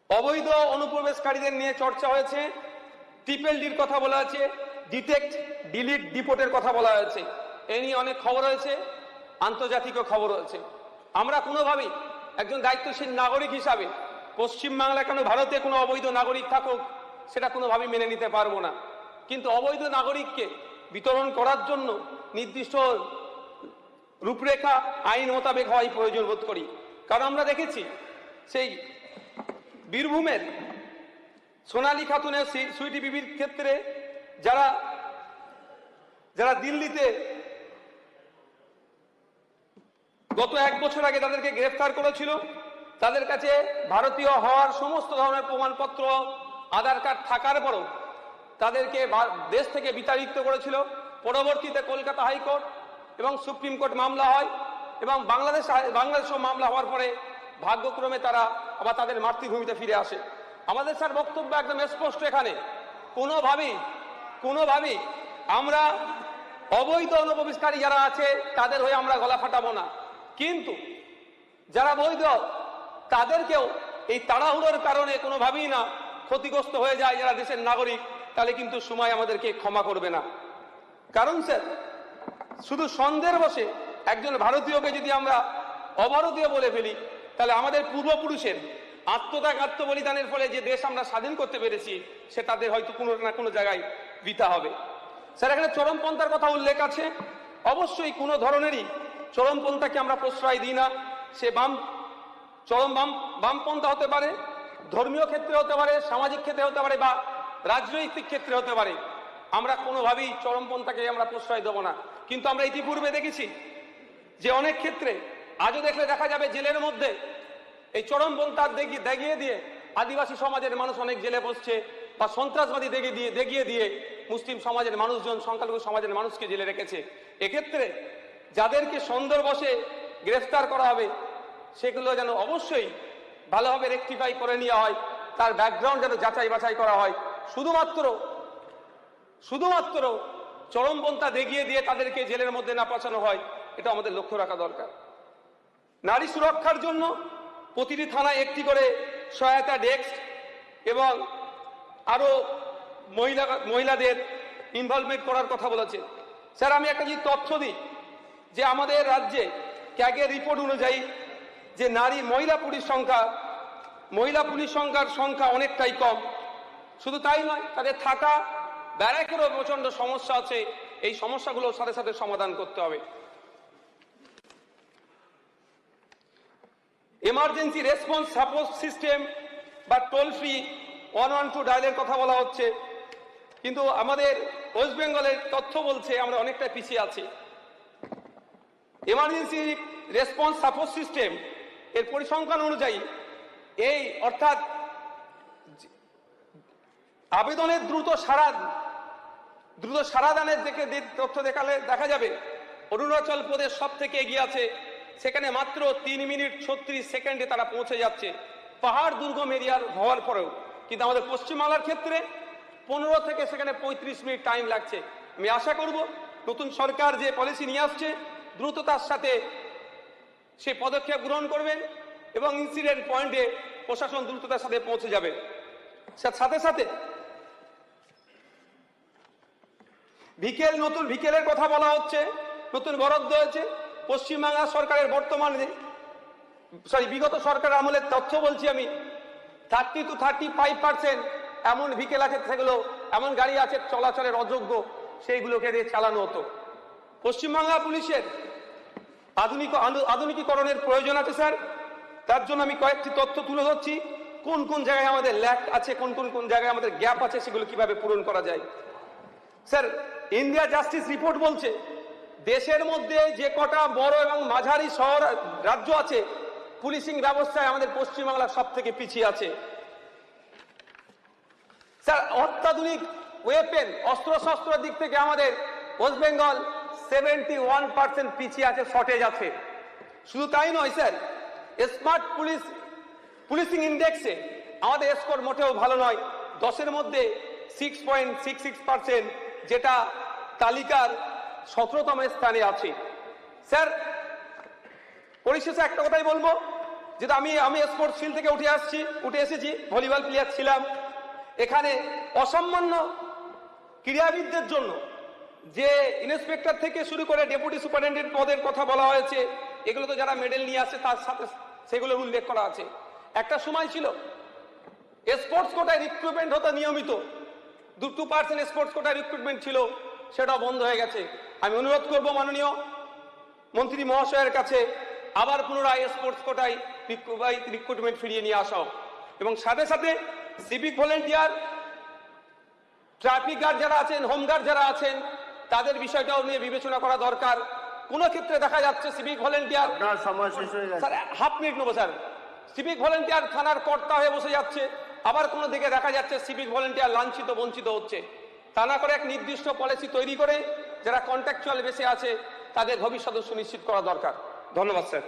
অবৈধ অনুপ্রবেশকারীদের নিয়ে চর্চা হয়েছে, ট্রিপল ডির কথা বলা হয়েছে, ডিটেক্ট ডিলিট ডিপোর্টের কথা বলা হয়েছে। এই নিয়ে অনেক খবর হয়েছে, আন্তর্জাতিক খবর হয়েছে। আমরা কোনোভাবেই একজন দায়িত্বশীল নাগরিক হিসাবে পশ্চিমবাংলা কেন ভারতে কোনো অবৈধ নাগরিক থাকুক সেটা কোনোভাবেই মেনে নিতে পারবো না। কিন্তু অবৈধ নাগরিককে বিতরণ করার জন্য নির্দিষ্ট রূপরেখা আইন মোতাবেক হওয়াই প্রয়োজন বোধ করি। কারণ আমরা দেখেছি সেই বীরভূমের সোনালী খাতুনের সুইটি বিবির ক্ষেত্রে যারা যারা দিল্লিতে গত 1 বছর আগে তাদেরকে গ্রেফতার করেছিল, তাদের কাছে ভারতীয় হওয়ার সমস্ত ধরনের প্রমাণপত্র, আধার কার্ড থাকার পরও তাদেরকে দেশ থেকে বিতাড়িত করেছিল। পরবর্তীতে কলকাতা হাইকোর্ট এবং সুপ্রিম কোর্ট মামলা হয় এবং বাংলাদেশও মামলা হওয়ার পরে ভাগ্যক্রমে তারা আবার তাদের মাতৃভূমিতে ফিরে আসে। আমাদের স্যার বক্তব্য একদম স্পষ্ট, এখানে কোনোভাবেই আমরা অবৈধ অনুপ্রবেশকারী যারা আছে তাদের হয়ে আমরা গলা ফাটাবো না, কিন্তু যারা বৈধ তাদেরকেও এই তাড়াহুড়োর কারণে কোনোভাবেই না ক্ষতিগ্রস্ত হয়ে যায় যারা দেশের নাগরিক, তাহলে কিন্তু সময় আমাদেরকে ক্ষমা করবে না। কারণ স্যার শুধু সন্দেহের বশে একজন ভারতীয়কে যদি আমরা অভারতীয় বলে ফেলি, তাহলে আমাদের পূর্বপুরুষের আত্মত্যাগ আত্মবলিদানের ফলে যে দেশ আমরা স্বাধীন করতে পেরেছি সে তাদের হয়তো কোনো না কোনো জায়গায় বৃথা হবে। স্যার এখানে চরমপন্থার কথা উল্লেখ আছে। অবশ্যই কোনো ধরনেরই চরমপন্থাকে আমরা প্রশ্রয় দিই না। সে বামপন্থা হতে পারে, ধর্মীয় ক্ষেত্রে হতে পারে, সামাজিক ক্ষেত্রে হতে পারে বা রাজনৈতিক ক্ষেত্রে হতে পারে। আমরা কোনোভাবেই চরমপন্থাকে আমরা প্রশ্রয় দেব না। কিন্তু আমরা ইতিপূর্বে দেখেছি যে অনেক ক্ষেত্রে আজও দেখলে দেখা যাবে জেলের মধ্যে এই চরমপন্থা দেখিয়ে দিয়ে আদিবাসী সমাজের মানুষ অনেক জেলে বসছে, বা সন্ত্রাসবাদী দেখিয়ে দিয়ে মুসলিম সমাজের মানুষজন, সংখ্যালঘু সমাজের মানুষকে জেলে রেখেছে। এক্ষেত্রে যাদেরকে সন্দেহবশে গ্রেফতার করা হবে সেগুলো যেন অবশ্যই ভালোভাবে রেকটিফাই করে নেওয়া হয়, তার ব্যাকগ্রাউন্ড যেন যাচাই বাছাই করা হয়। শুধুমাত্র চরমপন্থা দেখিয়ে দিয়ে তাদেরকে জেলের মধ্যে না পাঠানো হয়, এটা আমাদের লক্ষ্য রাখা দরকার। নারী সুরক্ষার জন্য প্রতিটি থানায় একটি করে সহায়তা ডেস্ক এবং আরো মহিলাদের ইনভলভমেন্ট করার কথা বলেছে। স্যার আমি একটা যদি তথ্য দিই যে আমাদের রাজ্যে ক্যাগের রিপোর্ট অনুযায়ী যে মহিলা পুলিশ সংখ্যার সংখ্যা অনেকটাই কম। শুধু তাই নয়, তাদের থাকা ব্যারাকেরও প্রচন্ড সমস্যা আছে। এই সমস্যাগুলোর সাথে সাথে সমাধান করতে হবে। এমার্জেন্সি রেসপন্স সাপোর্ট সিস্টেম বা টোল ফ্রি 112 ডায়ালের কথা বলা হচ্ছে, কিন্তু আমাদের ওয়েস্ট বেঙ্গলের তথ্য বলছে আমরা অনেকটা পিছিয়ে আছি। এমার্জেন্সি রেসপন্স সাপোর্ট সিস্টেম এর পরিসংখ্যান অনুযায়ী অর্থাৎ আবেদনের দ্রুত সারাদানের তথ্য দেখা যাবে অরুণাচল প্রদেশ সব থেকে এগিয়ে আছে। সেখানে মাত্র 3 মিনিট 36 সেকেন্ডে তারা পৌঁছে যাচ্ছে, পাহাড় দুর্গম এরিয়ার হওয়ার পরেও। কিন্তু আমাদের পশ্চিমবাংলার ক্ষেত্রে 15 থেকে সেখানে 35 মিনিট টাইম লাগছে। আমি আশা করব নতুন সরকার যে পলিসি নিয়ে আসছে দ্রুততার সাথে সে পদক্ষেপ গ্রহণ করবেন এবং ইনসিডেন্ট পয়েন্টে প্রশাসন দ্রুততার সাথে পৌঁছে যাবে। সাথে সাথে নতুন ভিকেলের কথা বলা হচ্ছে, নতুন বরাদ্দ হয়েছে। পশ্চিমবাংলা সরকারের বিগত সরকারের আমলের তথ্য বলছি আমি, 30 to 35% এমন ভিকেল আছে, সেগুলো এমন গাড়ি আছে চলাচলের অযোগ্য, সেইগুলোকে দিয়ে চালানো হতো। পশ্চিমবাংলা পুলিশের আধুনিকীকরণের প্রয়োজন আছে স্যার। তার জন্য আমি কয়েকটি তথ্য তুলে ধরছি, কোন কোন জায়গায় আমাদের ল্যাক আছে, কোন জায়গায় আমাদের গ্যাপ আছে, সেগুলো কিভাবে পূরণ করা যায়। স্যার ইন্ডিয়া জাস্টিস রিপোর্ট বলছে দেশের মধ্যে যে কটা বড় এবং মাঝারি শহর রাজ্য আছে, পুলিশিং ব্যবস্থায় আমাদের পশ্চিমবাংলা সব থেকে পিছিয়ে আছে। স্যার অত্যাধুনিক ওয়েপেন, অস্ত্রশস্ত্রের দিক থেকে আমাদের ওয়েস্ট বেঙ্গল 71% পিছিয়ে আছে, শর্টেজ আছে। শুধু তাই নয় স্যার, স্মার্ট পুলিশিং ইন্ডেক্সে আমাদের স্কোর মোটেও ভালো নয়, 10-এর মধ্যে 6.66%, যেটা তালিকার 17তম স্থানে আছে। স্যার পরিশেষে একটা কথাই বলবো, যেটা আমি স্পোর্টস ফিল্ড থেকে উঠে এসেছি, ভলিবল প্লেয়ার ছিলাম। এখানে অসামান্য ক্রীড়াবিদদের জন্য যে ইন্সপেক্টর থেকে শুরু করে ডেপুটি সুপারিনটেন্ডেন্ট পদের কথা বলা হয়েছে, এগুলো তো যারা মেডেল নিয়ে আসে তার সাথে সেগুলোর উল্লেখ করা আছে। একটা সময় ছিল স্পোর্টস কোটায় রিক্রুটমেন্ট হতো নিয়মিত, 2% স্পোর্টস কোটায় রিক্রুটমেন্ট ছিল, সেটা বন্ধ হয়ে গেছে। আমি অনুরোধ করব মাননীয় মন্ত্রী মহাশয়ের কাছে আবার পুনরায় স্পোর্টস কোটায় রিক্রুটমেন্ট ফিরিয়ে নিয়ে আসা হোক, এবং সাথে সাথে সিভিক ভলেন্টিয়ার, ট্রাফিক গার্ড যারা আছেন, হোমগার্ড যারা আছেন, তাদের বিষয়টাও নিয়ে বিবেচনা করা দরকার। কোন ক্ষেত্রে দেখা যাচ্ছে civic volunteer, sir half minute নেবো স্যার, সিভিক ভলেন্টিয়ার থানার কর্তা হয়ে বসে যাচ্ছে, আবার কোনো দিকে দেখা যাচ্ছে সিভিক ভলেন্টিয়ার লাঞ্ছিত বঞ্চিত হচ্ছে। তা না করে এক নির্দিষ্ট পলিসি তৈরি করে যারা কন্ট্রাকচুয়াল বেসে আছে তাদের ভবিষ্যৎ সুনিশ্চিত করা দরকার। ধন্যবাদ স্যার।